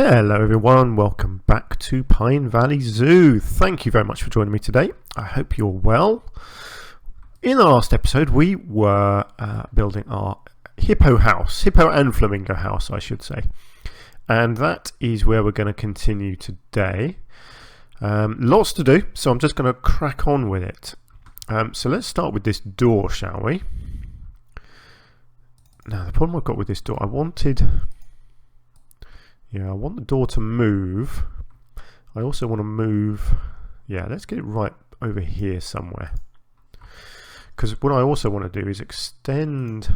Hello everyone, welcome back to Pine Valley Zoo. Thank you very much for joining me today. I hope you're well. In the last episode we were building our hippo house, hippo and flamingo house I should say. And that is where we're going to continue today. Lots to do, so I'm just going to crack on with it. So let's start with this door, shall we? Now the problem I've got with this door, I want the door to move. I also want to move, let's get it right over here somewhere. Because what I also want to do is extend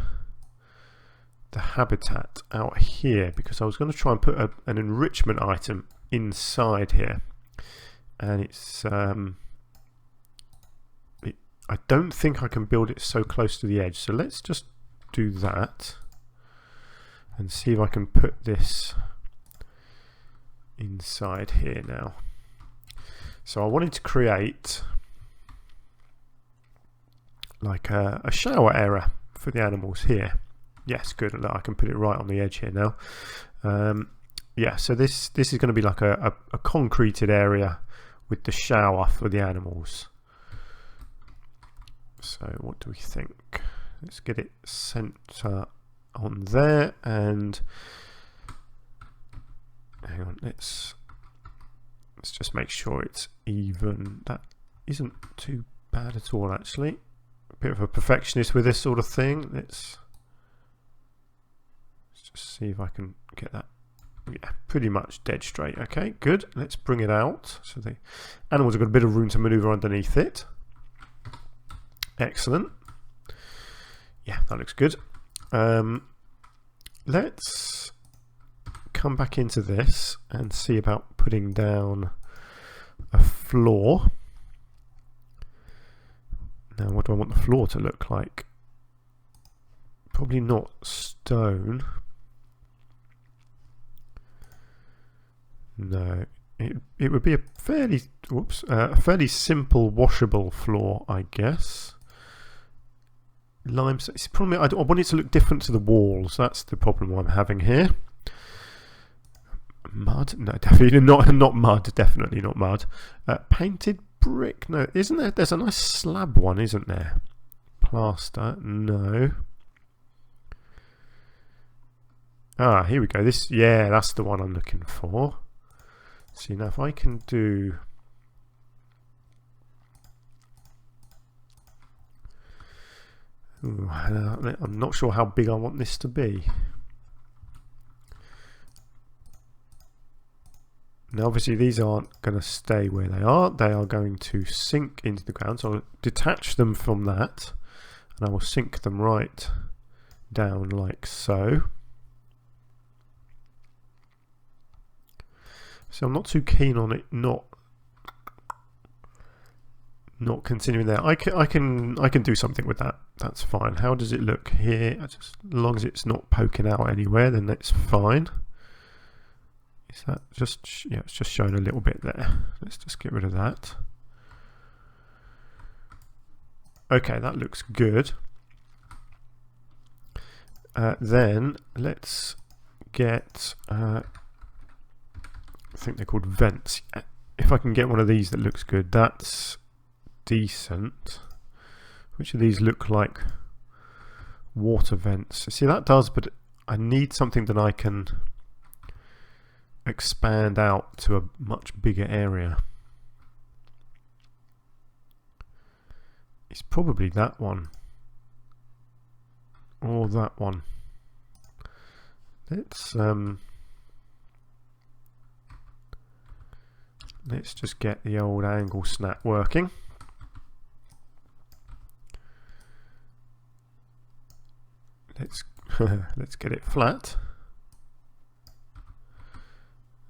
the habitat out here, because I was going to try and put an enrichment item inside here. And it's, I don't think I can build it so close to the edge. So let's just do that and see if I can put this inside here now. So I wanted to create like a shower area for the animals here. Yes, good. I can put it right on the edge here now. So this is going to be like a concreted area with the shower for the animals. So what do we think? Let's get it center on there, and hang on, let's just make sure it's even. That isn't too bad at all, actually. A bit of a perfectionist with this sort of thing. Let's just see if I can get that. Yeah, pretty much dead straight. Okay, good. Let's bring it out so the animals have got a bit of room to maneuver underneath it. Excellent. Yeah, that looks good. Let's come back into this and see about putting down a floor. Now, what do I want the floor to look like? Probably not stone. No, it would be a fairly simple washable floor, I guess. Limestone. It's probably, I want it to look different to the walls. That's the problem I'm having here. Mud? No, definitely not mud. Definitely not mud. Painted brick? No, isn't there? There's a nice slab one, isn't there? Plaster? No. Ah, here we go. This, yeah, that's the one I'm looking for. See, now if I can do. Ooh, I'm not sure how big I want this to be. Now obviously these aren't going to stay where they are going to sink into the ground, so I'll detach them from that and I will sink them right down like so. So I'm not too keen on it not continuing there. I can do something with that. That's fine. How does it look here? Just, as long as it's not poking out anywhere, then that's fine. Is that just, yeah, it's just showing a little bit there. Let's just get rid of that. Okay, that looks good. Then let's get, I think they're called vents. If I can get one of these that looks good, that's decent. Which of these look like water vents? See, that does, but I need something that I can expand out to a much bigger area. It's probably that one or that one. Let's just get the old angle snap working. Let's get it flat.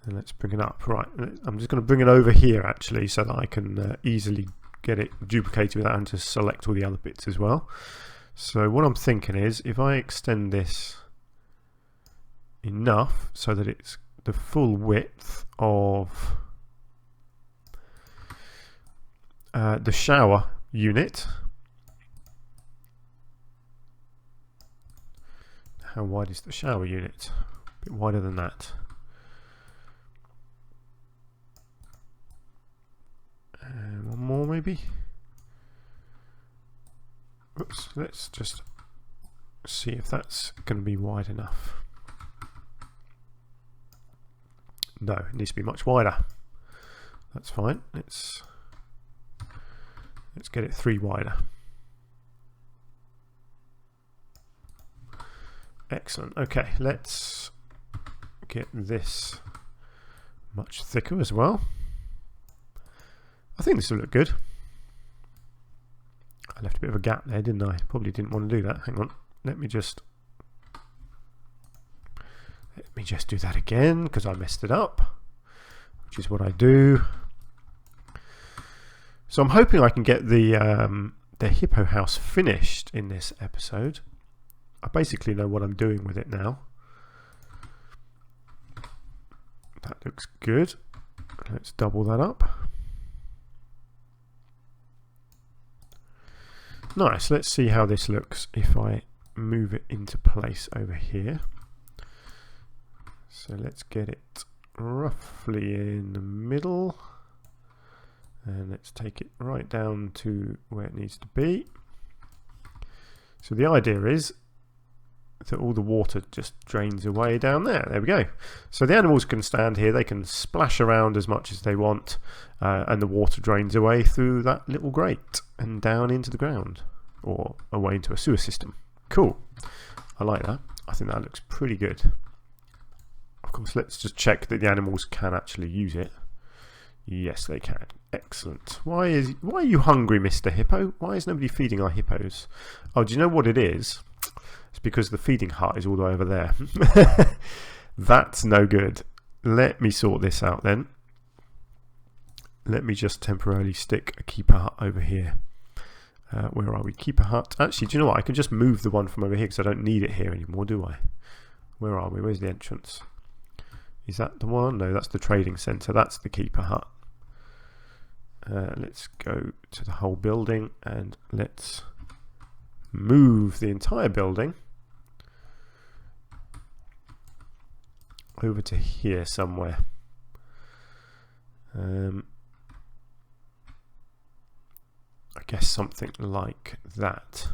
And let's bring it up. Right, I'm just going to bring it over here actually so that I can easily get it duplicated without having to select all the other bits as well. So what I'm thinking is if I extend this enough so that it's the full width of the shower unit. How wide is the shower unit? A bit wider than that. maybe. Oops, let's just see if that's going to be wide enough. No, it needs to be much wider. That's fine. Let's get it 3 wider. Excellent. Okay, let's get this much thicker as well. I think this will look good. I left a bit of a gap there, didn't I? Probably didn't want to do that. Hang on. Let me just do that again, because I messed it up, which is what I do. So I'm hoping I can get the Hippo house finished in this episode. I basically know what I'm doing with it now. That looks good. Let's double that up. Nice. Let's see how this looks if I move it into place over here. So let's get it roughly in the middle, and let's take it right down to where it needs to be. So the idea is that all the water just drains away down there. There we go. So the animals can stand here, they can splash around as much as they want, and the water drains away through that little grate and down into the ground, or away into a sewer system. Cool. I like that. I think that looks pretty good. Of course, let's just check that the animals can actually use it. Yes, they can. Excellent. Why are you hungry, Mr. Hippo? Why is nobody feeding our hippos? Oh, do you know what it is? It's because the feeding hut is all the way over there. That's no good. Let me sort this out then. Let me just temporarily stick a keeper hut over here. Where are we? Keeper hut. Actually, do you know what? I can just move the one from over here because I don't need it here anymore, do I? Where are we? Where's the entrance? Is that the one? No, that's the trading centre. That's the keeper hut. Let's go to the whole building and let's move the entire building over to here somewhere. I guess something like that.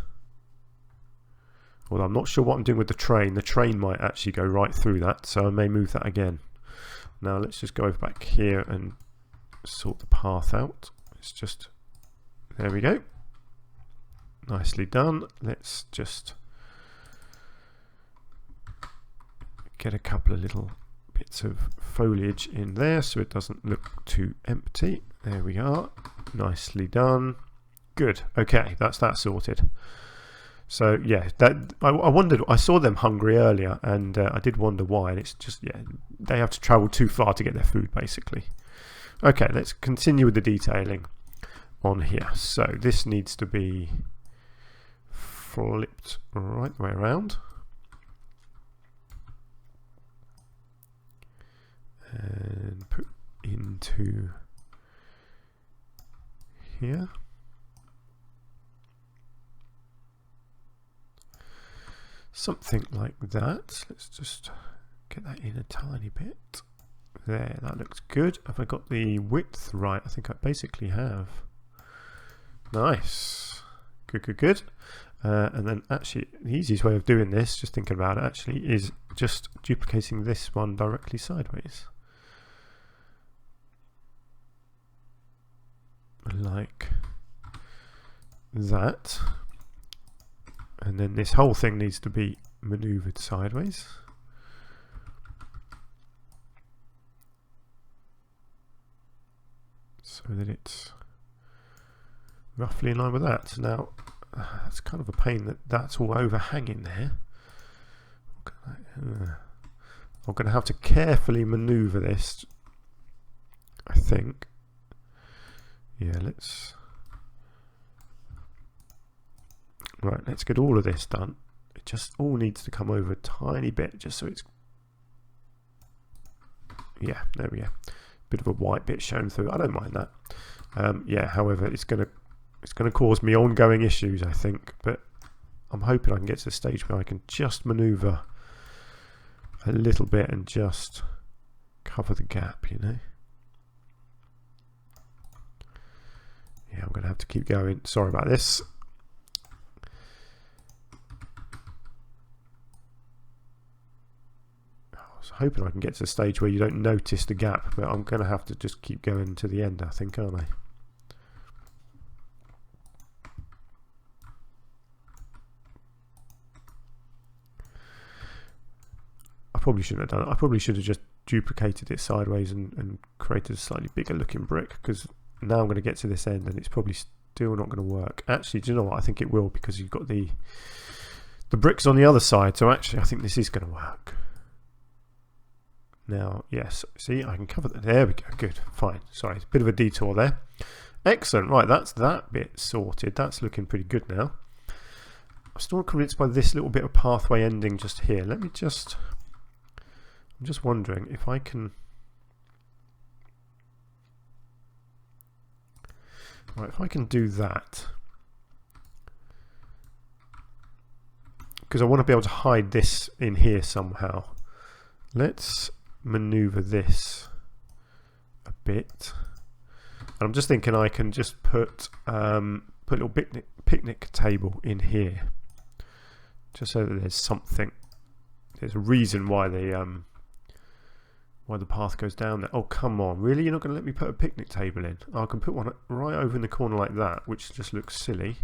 Well, I'm not sure what I'm doing with the train. The train might actually go right through that, so I may move that again. Now let's just go over back here and sort the path out. It's just, there we go. Nicely done. Let's just get a couple of little bits of foliage in there so it doesn't look too empty. There we are. Nicely done. Good. Okay, that's that sorted. So yeah, that I wondered. I saw them hungry earlier, and I did wonder why. And it's just, yeah, they have to travel too far to get their food, basically. Okay, let's continue with the detailing on here. So this needs to be flipped right the way around, and put into here. Something like that. Let's just get that in a tiny bit. There, that looks good. Have I got the width right? I think I basically have. Nice. Good, good, good. And then actually, the easiest way of doing this, just thinking about it actually, is just duplicating this one directly sideways. Like that. And then this whole thing needs to be maneuvered sideways. So that it's roughly in line with that. Now, it's kind of a pain that that's all overhanging there. I'm going to have to carefully maneuver this, I think. Yeah, let's... Right, let's get all of this done. It just all needs to come over a tiny bit, just so it's... Yeah, there we go. Bit of a white bit shown through. I don't mind that. Yeah, however, it's gonna cause me ongoing issues, I think. But I'm hoping I can get to the stage where I can just manoeuvre a little bit and just cover the gap, you know. Yeah, I'm going to have to keep going. Sorry about this. I was hoping I can get to the stage where you don't notice the gap, but I'm going to have to just keep going to the end, I think, aren't I? I probably shouldn't have done it. I probably should have just duplicated it sideways and created a slightly bigger looking brick, because now I'm going to get to this end and it's probably still not going to work. Actually, do you know what? I think it will, because you've got the bricks on the other side. So actually, I think this is going to work. Now, yes, see, I can cover that. There we go. Good, fine. Sorry, it's a bit of a detour there. Excellent. Right, that's that bit sorted. That's looking pretty good now. I'm still not convinced by this little bit of pathway ending just here. Let me just... I'm just wondering if I can... Right, if I can do that, because I want to be able to hide this in here somehow. Let's maneuver this a bit, and I'm just thinking I can just put a little picnic table in here, just so that there's something. There's a reason why the path goes down there. Oh, come on, really? You're not going to let me put a picnic table in? Oh, I can put one right over in the corner like that, which just looks silly.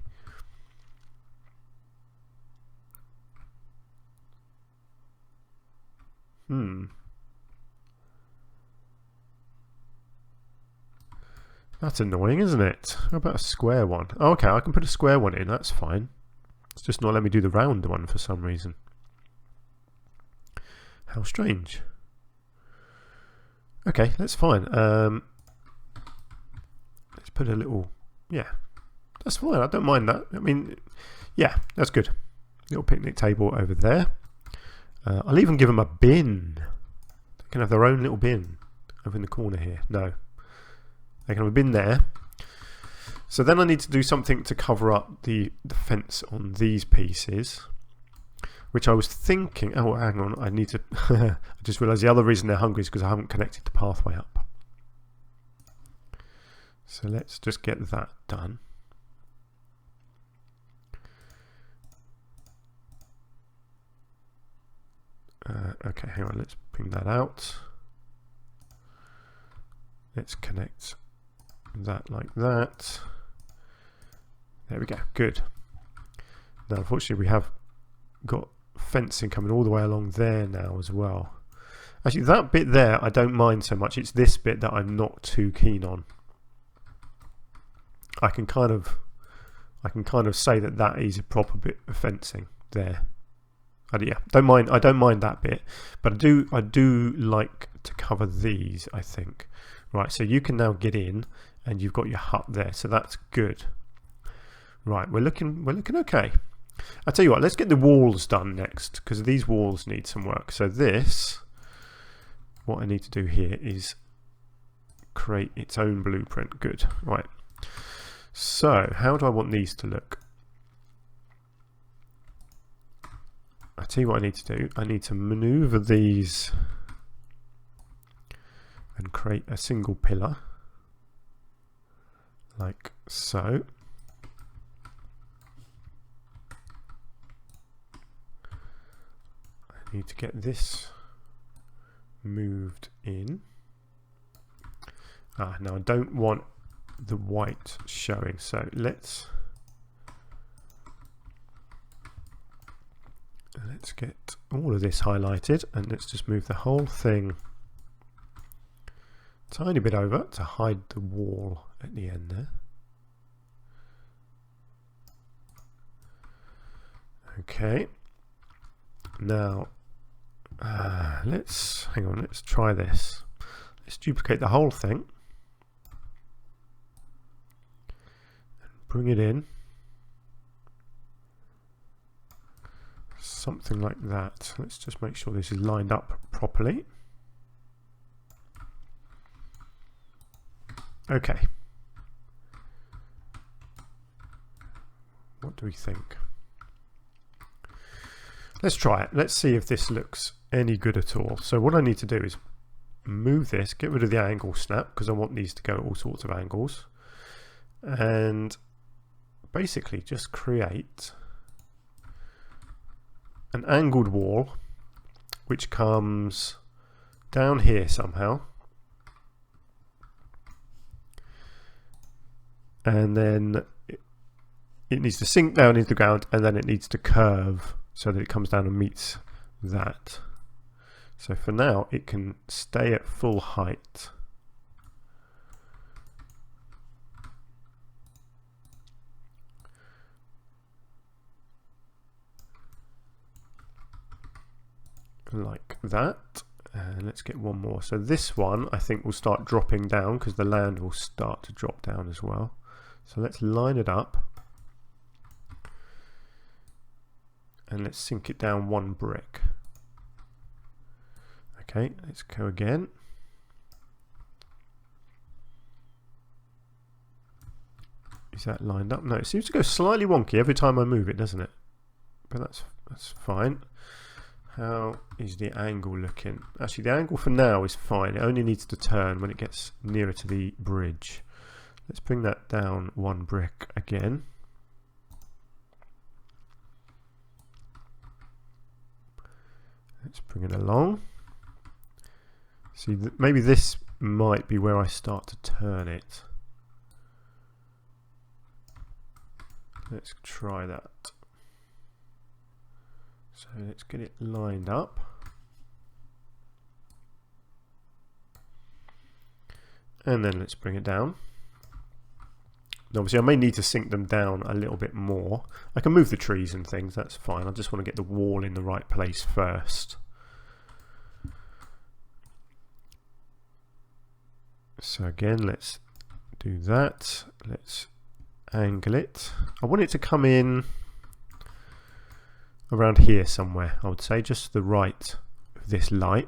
That's annoying, isn't it? How about a square one? Oh, okay, I can put a square one in, that's fine. It's just not letting me do the round one for some reason. How strange. Okay, that's fine. Let's put a little... Yeah, that's fine. I don't mind that. I mean, yeah, that's good. Little picnic table over there. I'll even give them a bin. They can have their own little bin over in the corner here. No. They can have a bin there. So then I need to do something to cover up the fence on these pieces, which I was thinking, oh, hang on, I need to, I just realised the other reason they're hungry is because I haven't connected the pathway up. So let's just get that done. Okay, hang on, let's bring that out. Let's connect that like that. There we go, good. Now, unfortunately, we have got fencing coming all the way along there now as well. Actually, that bit there I don't mind so much. It's this bit that I'm not too keen on. I can kind of say that is a proper bit of fencing there. Yeah, I don't mind that bit, but I do like to cover these, I think. Right, so you can now get in and you've got your hut there, so that's good. Right, we're looking okay. I'll tell you what, let's get the walls done next, because these walls need some work. So this, what I need to do here is create its own blueprint. Good, right. So how do I want these to look? I'll tell you what I need to do. I need to maneuver these and create a single pillar, like so. I need to get this moved in. Now I don't want the white showing, so let's get all of this highlighted, and let's just move the whole thing a tiny bit over to hide the wall at the end there. Okay, now let's try this. Let's duplicate the whole thing and bring it in. Something like that. Let's just make sure this is lined up properly. Okay. What do we think? Let's try it. Let's see if this looks any good at all. So what I need to do is move this, get rid of the angle snap, because I want these to go at all sorts of angles. and basically just create an angled wall which comes down here somehow, and then it needs to sink down into the ground, and then it needs to curve so that it comes down and meets that. So for now it can stay at full height. Like that. And let's get one more. So this one I think will start dropping down because the land will start to drop down as well. So let's line it up and let's sink it down one brick. Okay, let's go again. Is that lined up? No, it seems to go slightly wonky every time I move it, doesn't it? But that's fine. How is the angle looking? Actually, the angle for now is fine. It only needs to turn when it gets nearer to the bridge. Let's bring that down one brick again. Let's bring it along. See, maybe this might be where I start to turn it. Let's try that. So let's get it lined up. And then let's bring it down. And obviously I may need to sink them down a little bit more. I can move the trees and things, that's fine. I just want to get the wall in the right place first. So again, let's do that. Let's angle it. I want it to come in around here somewhere, I would say, just to the right of this light.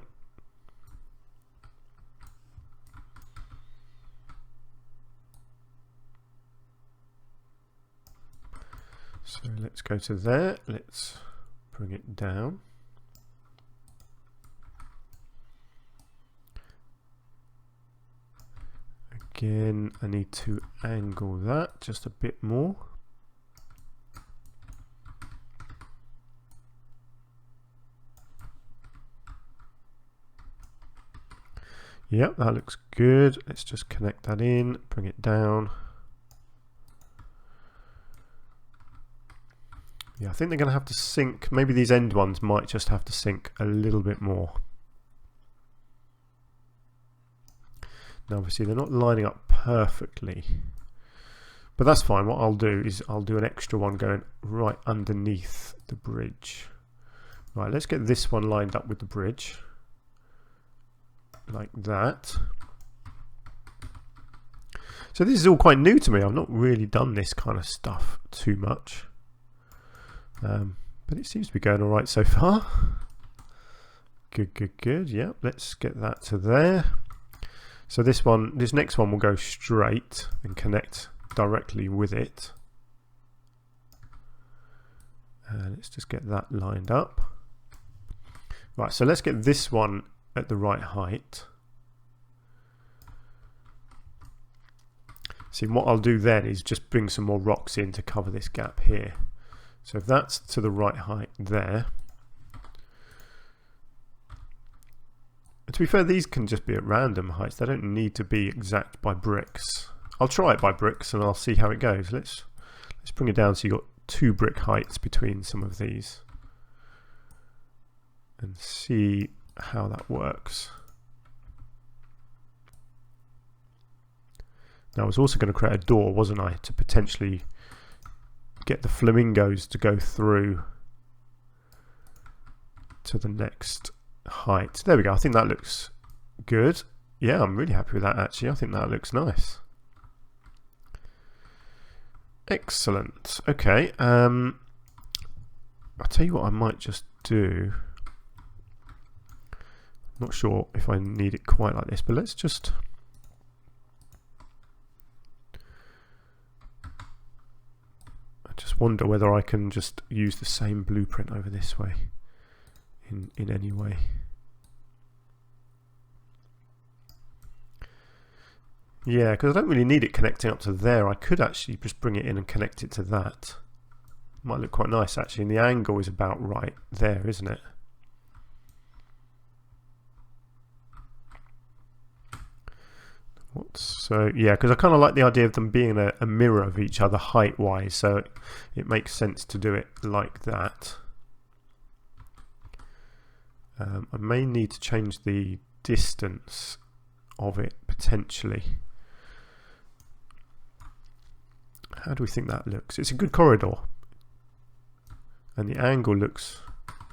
So let's go to there, let's bring it down. Again, I need to angle that just a bit more. Yep, that looks good. Let's just connect that in, bring it down. Yeah, I think they're going to have to sink. Maybe these end ones might just have to sink a little bit more. Now obviously they're not lining up perfectly, but that's fine. What I'll do is I'll do an extra one going right underneath the bridge. Right, let's get this one lined up with the bridge. Like that. So this is all quite new to me. I've not really done this kind of stuff too much, but it seems to be going all right so far. Good, good, good. Yeah, let's get that to there. So this next one will go straight and connect directly with it. Let's just get that lined up. Right, so let's get this one at the right height. See, what I'll do then is just bring some more rocks in to cover this gap here. So if that's to the right height there. And to be fair, these can just be at random heights. They don't need to be exact by bricks. I'll try it by bricks and I'll see how it goes. Let's bring it down so you've got 2 brick heights between some of these. And see how that works. Now I was also going to create a door, wasn't I, to potentially get the flamingos to go through to the next height. There we go. I think that looks good. Yeah, I'm really happy with that actually. I think that looks nice. Excellent. Okay. I'll tell you what I might just do. Not sure if I need it quite like this, but let's just wonder whether I can just use the same blueprint over this way in any way. Yeah, because I don't really need it connecting up to there. I could actually just bring it in and connect it to that. Might look quite nice actually, and the angle is about right there, isn't it? So yeah, because I kind of like the idea of them being a mirror of each other height wise, so it makes sense to do it like that. I may need to change the distance of it potentially. How do we think that looks? It's a good corridor, and the angle looks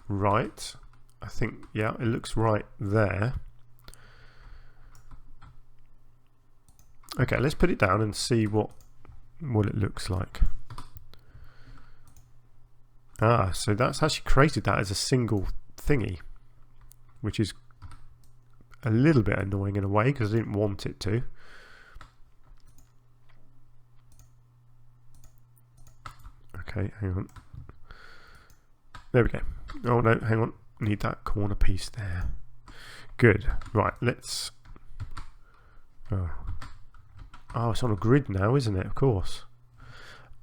right. I think, yeah, it looks right there. Okay, let's put it down and see what it looks like. Ah, so that's actually created that as a single thingy, which is a little bit annoying in a way because I didn't want it to. Okay, hang on. There we go. Oh no, hang on. Need that corner piece there. Good. Right, let's... Oh, it's on a grid now, isn't it? Of course.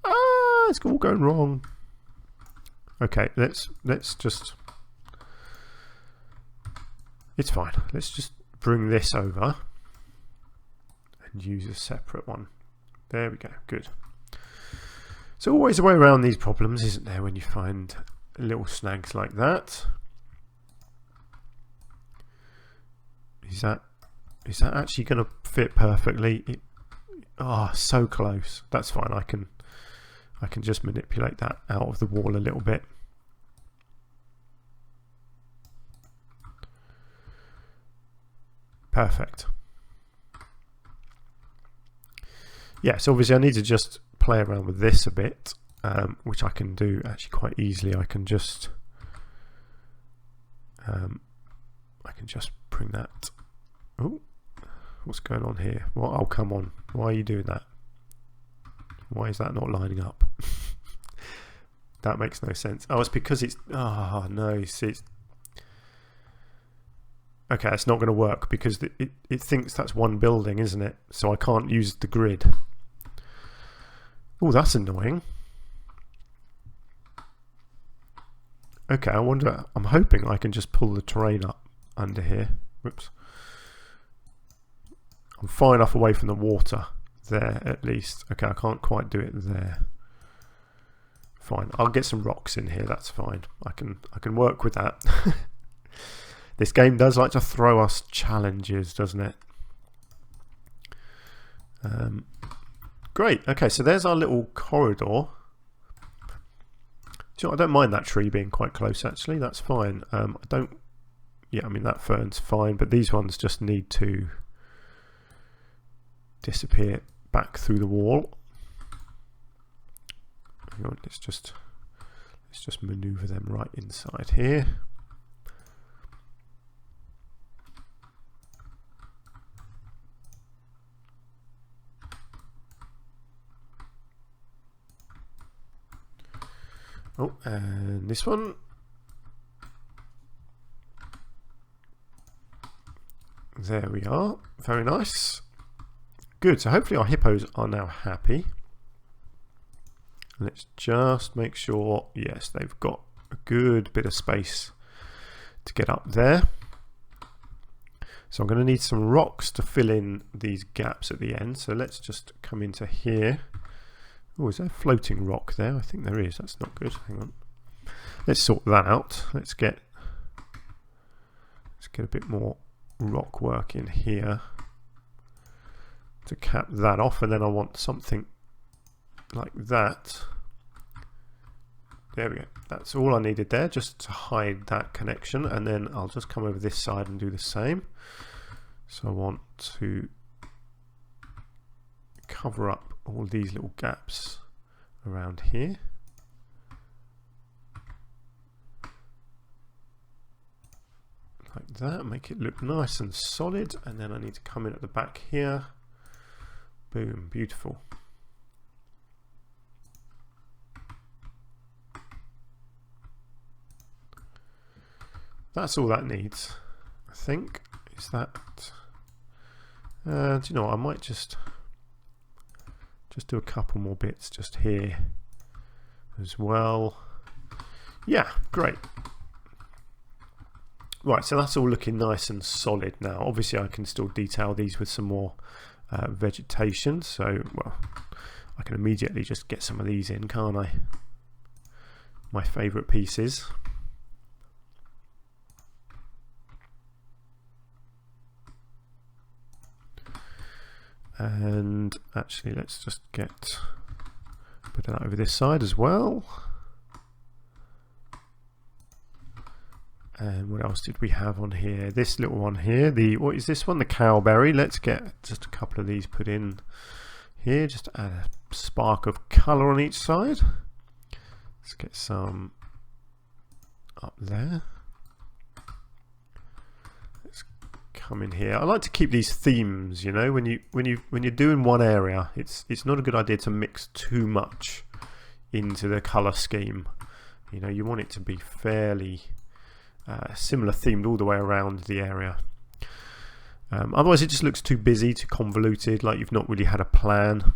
Ah, it's all going wrong. Okay, let's just... It's fine. Let's just bring this over and use a separate one. There we go. Good. So always a way around these problems, isn't there, when you find little snags like that. Is that actually going to fit perfectly? So close. That's fine. I can just manipulate that out of the wall a little bit. Perfect. Yeah, so obviously I need to just play around with this a bit, which I can do actually quite easily. I can just bring that. Oh, what's going on here? What? Oh, come on. Why are you doing that? Why is that not lining up? That makes no sense. Oh, it's because it's... Oh, no. See, it's... Okay, it's not going to work because it thinks that's one building, isn't it? So I can't use the grid. Oh, that's annoying. Okay, I wonder... I'm hoping I can just pull the terrain up under here. Whoops. I'm far enough away from the water there, at least. Okay, I can't quite do it there. Fine, I'll get some rocks in here. That's fine. I can work with that. This game does like to throw us challenges, doesn't it? Great. Okay, so there's our little corridor. So I don't mind that tree being quite close. Actually, that's fine. I don't. Yeah, I mean that fern's fine, but these ones just need to disappear back through the wall. Hang on, let's just maneuver them right inside here. Oh, and this one. There we are. Very nice. Good. So hopefully our hippos are now happy. Let's just make sure, yes, they've got a good bit of space to get up there. So I'm going to need some rocks to fill in these gaps at the end. So let's just come into here. Oh, is there a floating rock there? I think there is. That's not good. Hang on. Let's sort that out. Let's get a bit more rock work in here to cap that off, and then I want something like that. There we go. That's all I needed there, just to hide that connection, and then I'll just come over this side and do the same. So I want to cover up all these little gaps around here. Like that, make it look nice and solid, and then I need to come in at the back here. Boom, beautiful. That's all that needs, I think, is that. Do you know what? I might just do a couple more bits just here as well. Yeah, great. Right, so that's all looking nice and solid now. Obviously I can still detail these with some more vegetation, so well, I can immediately just get some of these in, can't I? My favourite pieces. And actually let's just get a bit of that over this side as well. And what else did we have on here? This little one here, what is this one? The cowberry. Let's get just a couple of these put in here, just to add a spark of colour on each side. Let's get some up there. Let's come in here. I like to keep these themes, you know, when you're doing one area, it's not a good idea to mix too much into the colour scheme. You know, you want it to be fairly similar themed all the way around the area. Otherwise it just looks too busy, too convoluted, like you've not really had a plan.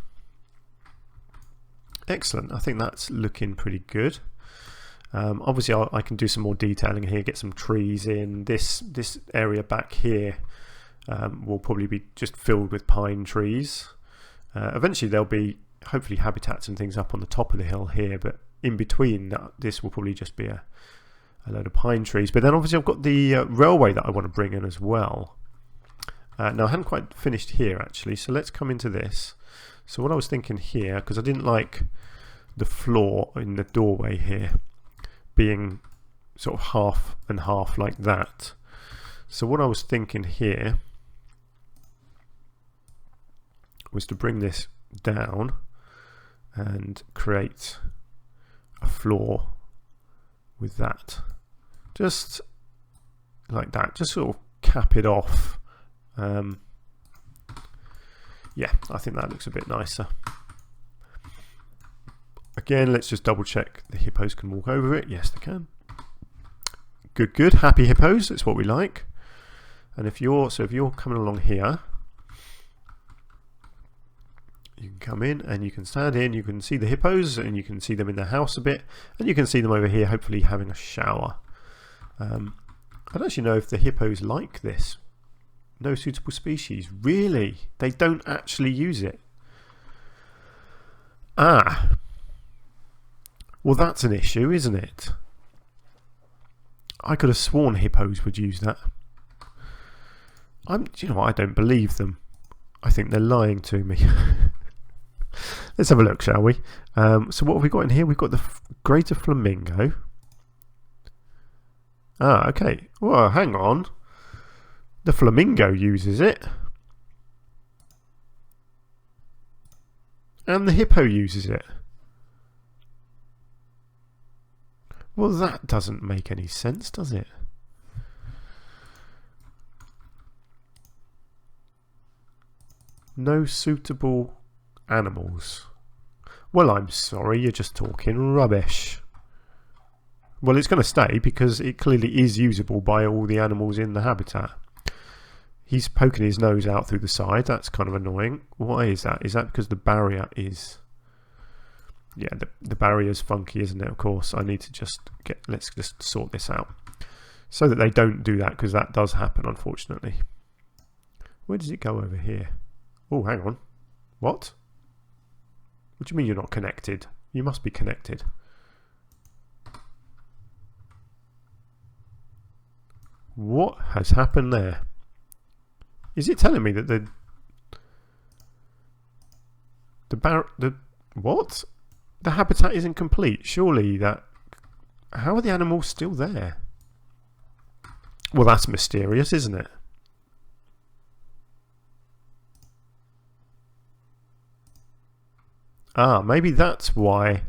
Excellent, I think that's looking pretty good. Obviously I can do some more detailing here, get some trees in. This area back here will probably be just filled with pine trees. Eventually there'll be hopefully habitats and things up on the top of the hill here, but in between this will probably just be a load of pine trees. But then obviously I've got the railway that I want to bring in as well. Now I hadn't quite finished here actually, so let's come into this. So what I was thinking here, because I didn't like the floor in the doorway here being sort of half and half like that. So what I was thinking here was to bring this down and create a floor with that. Just like that, just sort of cap it off. Yeah, I think that looks a bit nicer. Again, let's just double check the hippos can walk over it. Yes, they can. Good, good. Happy hippos, that's what we like. And if you're coming along here, you can come in and you can stand in, you can see the hippos and you can see them in their house a bit, and you can see them over here hopefully having a shower. I don't actually know if the hippos like this. No suitable species. Really? They don't actually use it? Ah. Well, that's an issue, isn't it? I could have sworn hippos would use that. You know what? I don't believe them. I think they're lying to me. Let's have a look, shall we? So what have we got in here? We've got the greater flamingo. Ah, okay. Well, hang on. The flamingo uses it. And the hippo uses it. Well, that doesn't make any sense, does it? No suitable animals. Well, I'm sorry, you're just talking rubbish. Well, it's going to stay because it clearly is usable by all the animals in the habitat. He's poking his nose out through the side. That's kind of annoying. Why is that? Is that because the barrier is... Yeah, the barrier's funky, isn't it? Of course, I need to just let's just sort this out. So that they don't do that, because that does happen, unfortunately. Where does it go over here? Oh, hang on. What? What do you mean you're not connected? You must be connected. What has happened there? Is it telling me that what? The habitat isn't complete. Surely that... How are the animals still there? Well, that's mysterious, isn't it? Ah, maybe that's why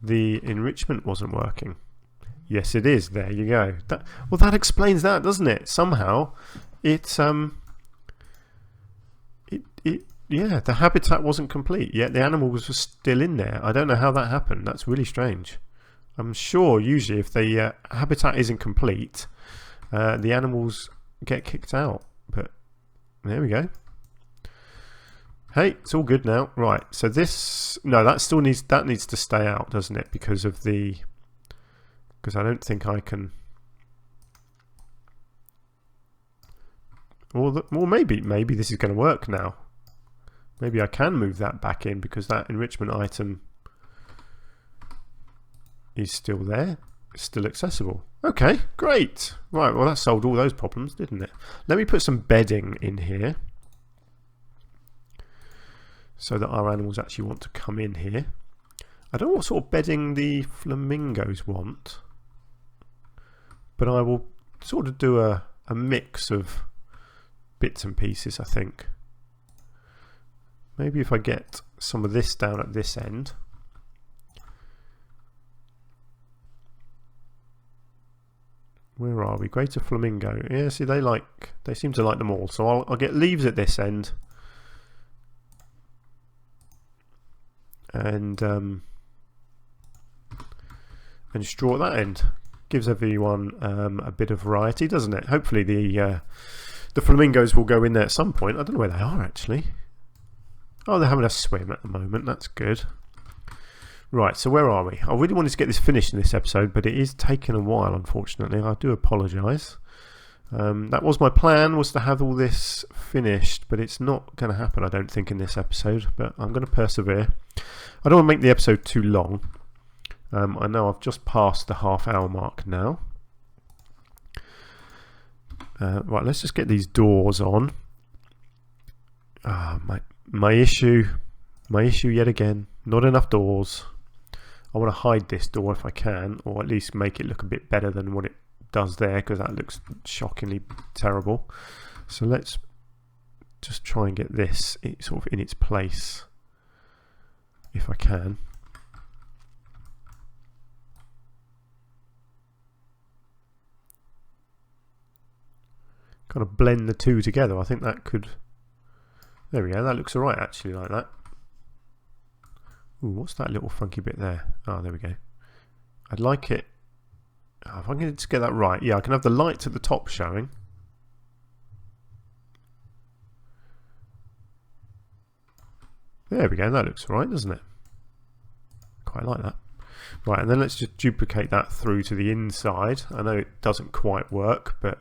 the enrichment wasn't working. Yes, it is. There you go. Well, that explains that, doesn't it? Somehow, yeah, the habitat wasn't complete, yet the animals were still in there. I don't know how that happened. That's really strange. I'm sure usually if the habitat isn't complete, the animals get kicked out. But there we go. Hey, it's all good now. Right, so this... No, that still needs to stay out, doesn't it? Because of the... Because I don't think I can... Well, maybe this is going to work now. Maybe I can move that back in because that enrichment item is still there. It's still accessible. Okay, great. Right, well that solved all those problems, didn't it? Let me put some bedding in here so that our animals actually want to come in here. I don't know what sort of bedding the flamingos want, but I will sort of do a mix of bits and pieces, I think. Maybe if I get some of this down at this end. Where are we? Greater flamingo. Yeah, see, they seem to like them all. So I'll get leaves at this end. And straw at that end. Gives everyone a bit of variety, doesn't it? Hopefully the flamingos will go in there at some point. I don't know where they are actually. Oh, they're having a swim at the moment. That's good. Right, so where are we? I really wanted to get this finished in this episode, but it is taking a while, unfortunately. I do apologise. That was my plan, was to have all this finished, but it's not going to happen, I don't think, in this episode. But I'm going to persevere. I don't want to make the episode too long. I know I've just passed the half-hour mark now. Right, let's just get these doors on. My issue yet again. Not enough doors. I want to hide this door if I can, or at least make it look a bit better than what it does there, because that looks shockingly terrible. So let's just try and get this sort of in its place if I can. Kind of blend the two together. I think that could... There we go, that looks alright actually, like that. Ooh, what's that little funky bit there? Oh, there we go. I'd like it... Oh, if I can just get that right. Yeah, I can have the lights at the top showing. There we go, that looks alright, doesn't it? Quite like that. Right, and then let's just duplicate that through to the inside. I know it doesn't quite work, but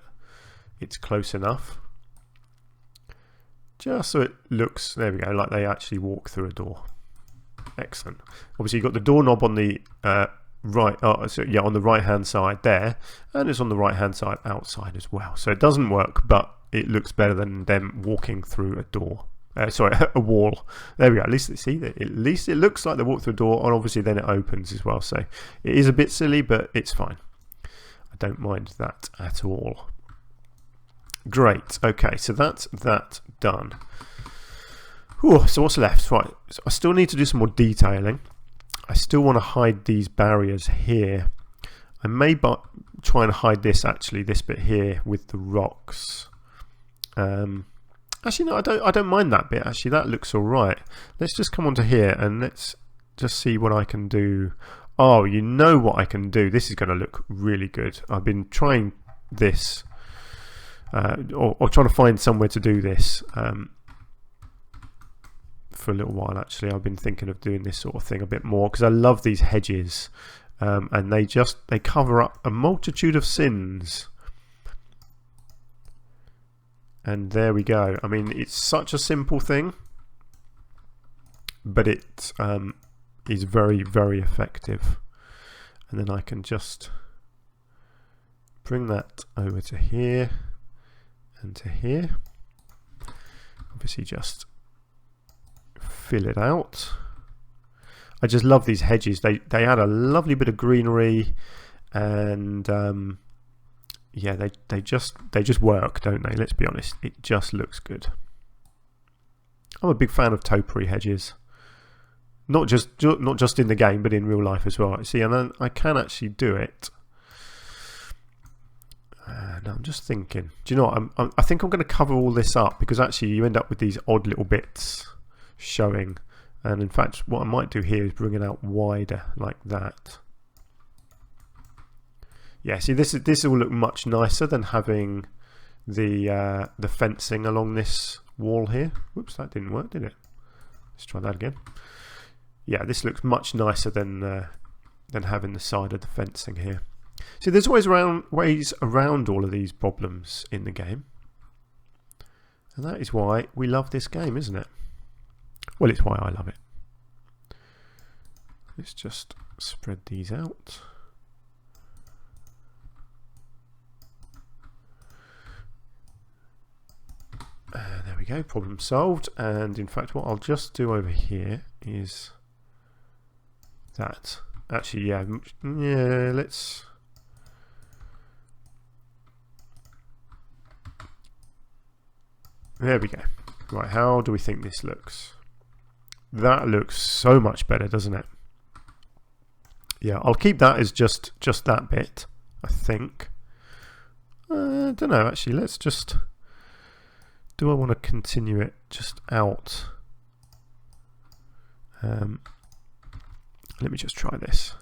it's close enough. Just so it looks, there we go, like they actually walk through a door. Excellent. Obviously you've got the doorknob on the on the right hand side there, and it's on the right hand side outside as well. So it doesn't work, but it looks better than them walking through a door. A wall. There we go. At least it looks like they walk through a door, and obviously then it opens as well. So it is a bit silly, but it's fine. I don't mind that at all. Great. Okay, so that's that done. Ooh, so what's left? Right, so I still need to do some more detailing. I still want to hide these barriers here. I may try and hide this bit here with the rocks. Actually, no, I don't mind that bit. Actually, that looks all right. Let's just come onto here and let's just see what I can do. Oh, you know what I can do. This is going to look really good. I've been trying this, or trying to find somewhere to do this. For a little while actually. I've been thinking of doing this sort of thing a bit more because I love these hedges, and they cover up a multitude of sins. And there we go. I mean, it's such a simple thing, but it is very, very effective. And then I can just bring that over to here and to here. Obviously just fill it out. I just love these hedges. They add a lovely bit of greenery, and yeah, they just work, don't they? Let's be honest, it just looks good. I'm a big fan of topiary hedges, not just in the game, but in real life as well. See, and then I can actually do it. And I'm just thinking, do you know what? I think I'm going to cover all this up, because actually you end up with these odd little bits showing. And in fact, what I might do here is bring it out wider like that. Yeah, see, this will look much nicer than having the fencing along this wall here. Whoops, that didn't work, did it? Let's try that again. Yeah, this looks much nicer than having the side of the fencing here. See, there's always ways around all of these problems in the game. And that is why we love this game, isn't it? Well, it's why I love it. Let's just spread these out. There we go, problem solved. And in fact, what I'll just do over here is that. Actually, yeah, let's... There we go. Right, how do we think this looks? That looks so much better, doesn't it? Yeah, I'll keep that as just that bit, I think. I don't know, actually, let's just... Do I want to continue it just out? Let me just try this.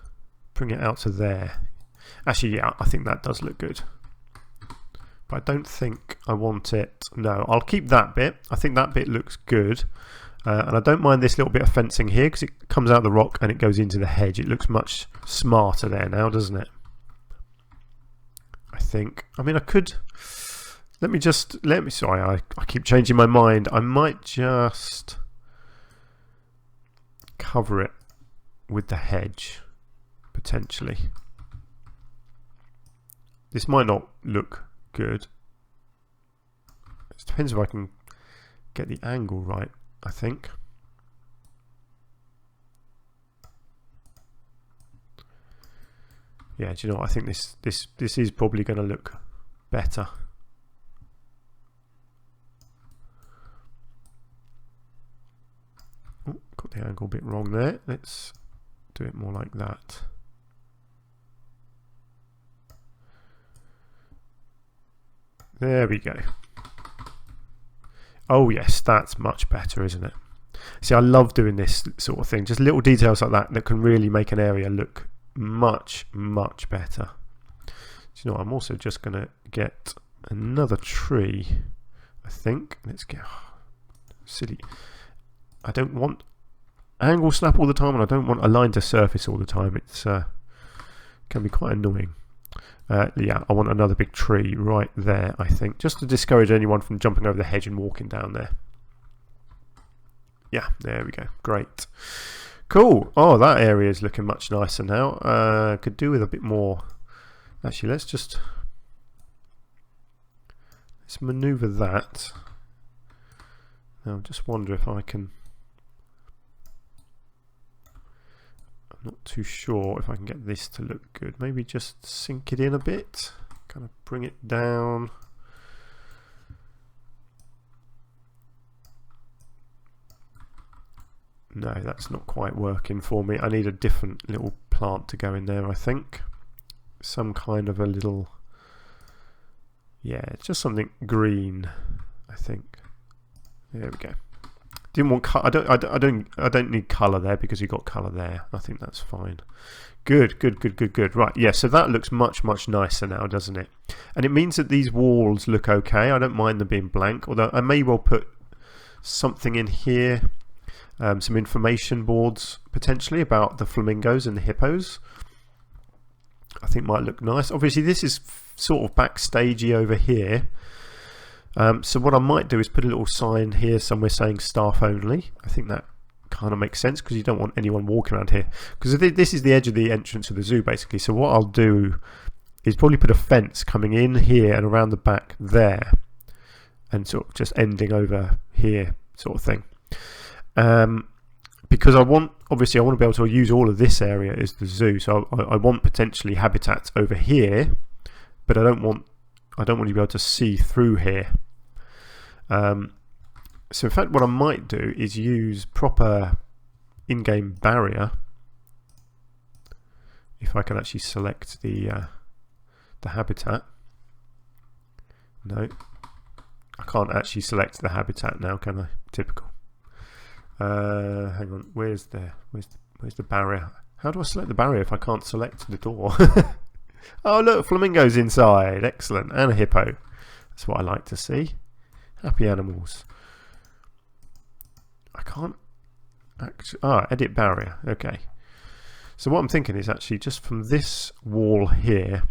Bring it out to there. Actually, yeah, I think that does look good. But I don't think I want it. No, I'll keep that bit. I think that bit looks good. And I don't mind this little bit of fencing here because it comes out of the rock and it goes into the hedge. It looks much smarter there now, doesn't it? I think. I mean, I could... Sorry, I keep changing my mind. I might just cover it with the hedge, potentially. This might not look good. It depends if I can get the angle right, I think. Yeah, do you know what? I think this is probably going to look better. Oh, got the angle a bit wrong there. Let's do it more like that. There we go. Oh yes, that's much better, isn't it? See, I love doing this sort of thing. Just little details like that that can really make an area look much, much better. Do you know what? I'm also just going to get another tree, I think. Let's get... silly. I don't want angle snap all the time, and I don't want a line to surface all the time. It's can be quite annoying. Yeah, I want another big tree right there, I think, just to discourage anyone from jumping over the hedge and walking down there. Yeah, there we go. Great. Cool. Oh, that area is looking much nicer now. Could do with a bit more. Actually, let's maneuver that. Now, just wonder if I can... I'm not too sure if I can get this to look good. Maybe just sink it in a bit, kind of bring it down. No, that's not quite working for me. I need a different little plant to go in there, I think. Some kind of a little... Yeah, it's just something green, I think. There we go. Didn't want I don't need colour there because you got colour there. I think that's fine. Good. Right, yeah, so that looks much, much nicer now, doesn't it? And it means that these walls look okay. I don't mind them being blank, although I may well put something in here, some information boards potentially about the flamingos and the hippos. I think might look nice. Obviously, this is sort of backstagey over here. So what I might do is put a little sign here somewhere saying staff only. I think that kind of makes sense because you don't want anyone walking around here. Because this is the edge of the entrance of the zoo basically. So what I'll do is probably put a fence coming in here and around the back there. And sort of just ending over here sort of thing. Because obviously I want to be able to use all of this area as the zoo. So I want potentially habitats over here. But I don't want you to be able to see through here. So in fact what I might do is use proper in-game barrier. If I can actually select the habitat. No, I can't actually select the habitat now, can I? Typical. Hang on, where's the barrier? How do I select the barrier if I can't select the door? Oh look, flamingos inside, excellent, and a hippo. That's what I like to see. Happy animals. I can't edit barrier. Okay. So what I'm thinking is actually just from this wall here,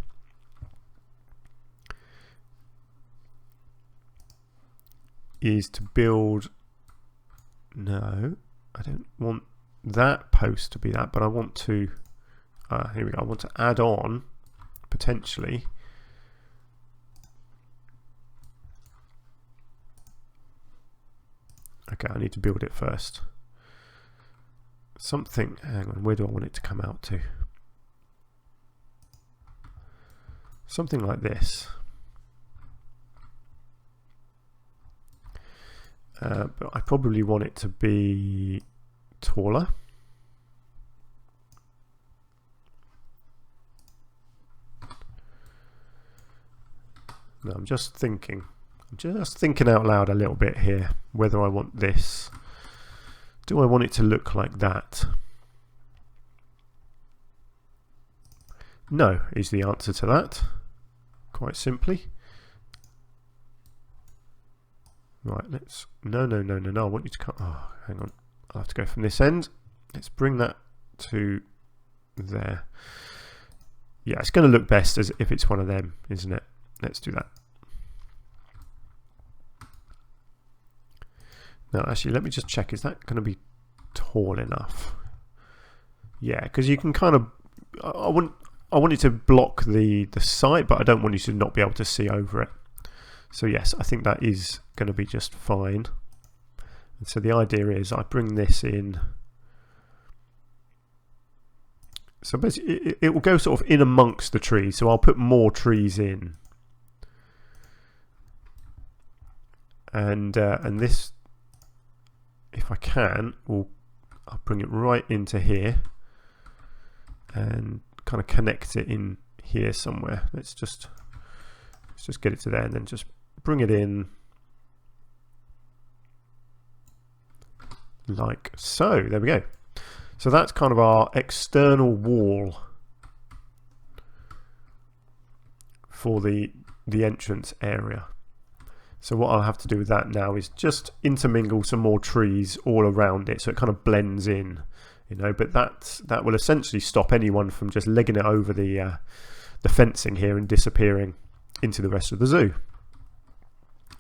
is to build, no, I don't want that post to be that, but I want to, here we go, I want to add on, potentially, okay, I need to build it first. Something, hang on, where do I want it to come out to? Something like this. But I probably want it to be taller. No, I'm just thinking out loud a little bit here, whether I want this. Do I want it to look like that? No, is the answer to that, quite simply. Right, let's, no, I want you to come, oh, hang on, I'll have to go from this end. Let's bring that to there. Yeah, it's going to look best as if it's one of them, isn't it? Let's do that. Now, actually, let me just check, is that going to be tall enough? Yeah, because you can kind of, I want it to block the sight, but I don't want you to not be able to see over it. So yes, I think that is going to be just fine. And so the idea is I bring this in. So basically it will go sort of in amongst the trees. So I'll put more trees in. And this, if I can, I'll bring it right into here and kind of connect it in here somewhere. Let's just get it to there and then just bring it in like so. There we go. So that's kind of our external wall for the entrance area. So what I'll have to do with that now is just intermingle some more trees all around it so it kind of blends in, you know, but that will essentially stop anyone from just legging it over the fencing here and disappearing into the rest of the zoo.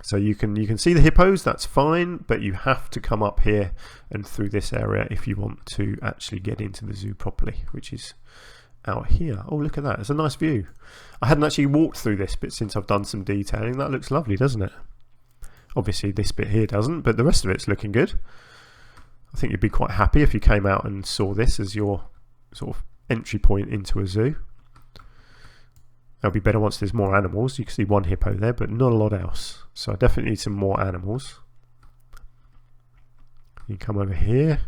So you can see the hippos, that's fine, but you have to come up here and through this area if you want to actually get into the zoo properly, which is out here. Oh, look at that, it's a nice view. I hadn't actually walked through this bit since I've done some detailing. That looks lovely, doesn't it? Obviously this bit here doesn't, but the rest of it's looking good. I think you'd be quite happy if you came out and saw this as your sort of entry point into a zoo. That'll be better once there's more animals. You can see one hippo there, but not a lot else. So I definitely need some more animals. You come over here.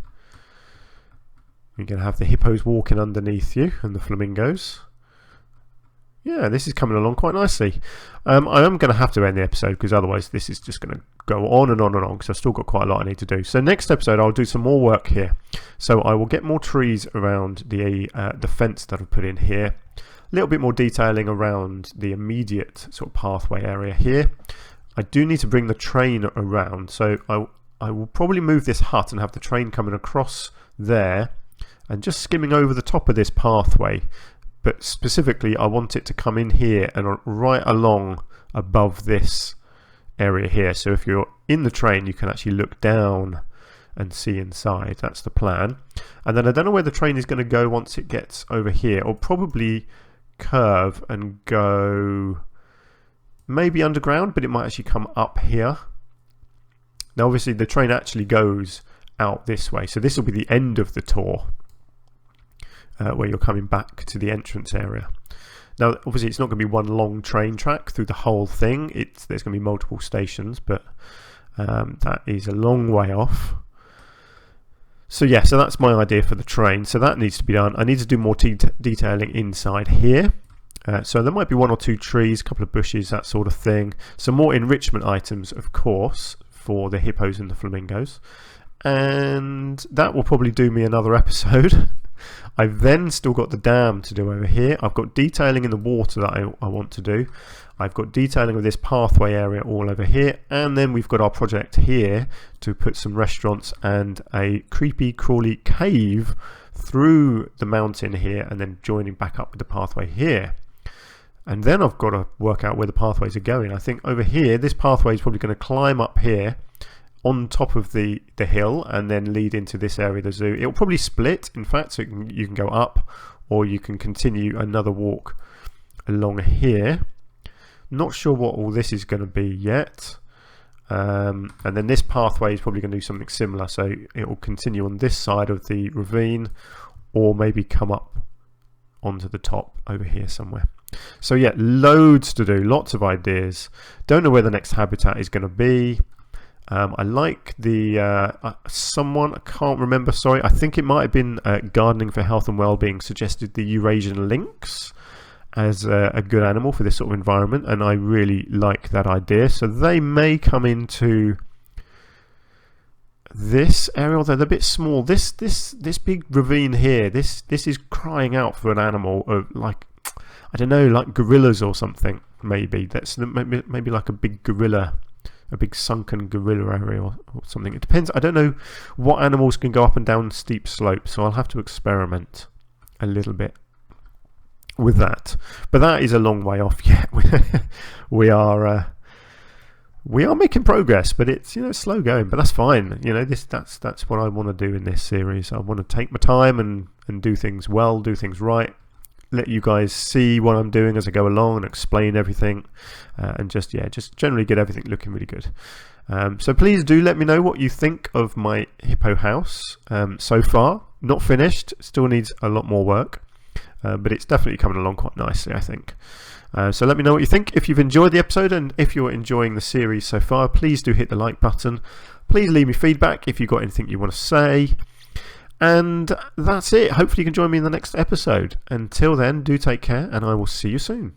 You're going to have the hippos walking underneath you and the flamingos. Yeah, this is coming along quite nicely. I am going to have to end the episode because otherwise this is just going to go on and on and on because I've still got quite a lot I need to do. So next episode I'll do some more work here. So I will get more trees around the fence that I've put in here. A little bit more detailing around the immediate sort of pathway area here. I do need to bring the train around, so I will probably move this hut and have the train coming across there and just skimming over the top of this pathway, but specifically I want it to come in here and right along above this area here, so if you're in the train you can actually look down and see inside. That's the plan. And then I don't know where the train is going to go once it gets over here, or probably curve and go maybe underground, but it might actually come up here. Now obviously the train actually goes out this way, so this will be the end of the tour where you're coming back to the entrance area. Now obviously it's not going to be one long train track through the whole thing, there's going to be multiple stations, but that is a long way off. So yeah, so that's my idea for the train. So that needs to be done. I need to do more detailing inside here. So there might be one or two trees, a couple of bushes, that sort of thing. Some more enrichment items, of course, for the hippos and the flamingos. And that will probably do me another episode. I've then still got the dam to do over here. I've got detailing in the water that I want to do. I've got detailing of this pathway area all over here, and then we've got our project here to put some restaurants and a creepy crawly cave through the mountain here, and then joining back up with the pathway here. And then I've got to work out where the pathways are going. I think over here, this pathway is probably going to climb up here on top of the hill and then lead into this area of the zoo. It'll probably split, in fact, so you can go up, or you can continue another walk along here. Not sure what all this is going to be yet. And then this pathway is probably going to do something similar, so it will continue on this side of the ravine, or maybe come up onto the top over here somewhere. So yeah, loads to do, lots of ideas. Don't know where the next habitat is going to be. I like the someone, I can't remember, sorry, I think it might have been Gardening for Health and Wellbeing suggested the Eurasian lynx as a good animal for this sort of environment, and I really like that idea. So they may come into this area, although they're a bit small. This big ravine here, this is crying out for an animal of, like, I don't know, like gorillas or something. Maybe that's maybe like a big gorilla, a big sunken gorilla area or something. It depends. I don't know what animals can go up and down steep slopes, so I'll have to experiment a little bit with that. But that is a long way off yet. we are making progress, but it's, you know, slow going, but that's fine. You know, that's what I want to do in this series. I want to take my time and do things well, do things right, let you guys see what I'm doing as I go along and explain everything, and just generally get everything looking really good. So please do let me know what you think of my hippo house. So far, not finished, still needs a lot more work, but it's definitely coming along quite nicely, I think. So let me know what you think. If you've enjoyed the episode and if you're enjoying the series so far, please do hit the like button. Please leave me feedback if you've got anything you want to say. And that's it. Hopefully you can join me in the next episode. Until then, do take care, and I will see you soon.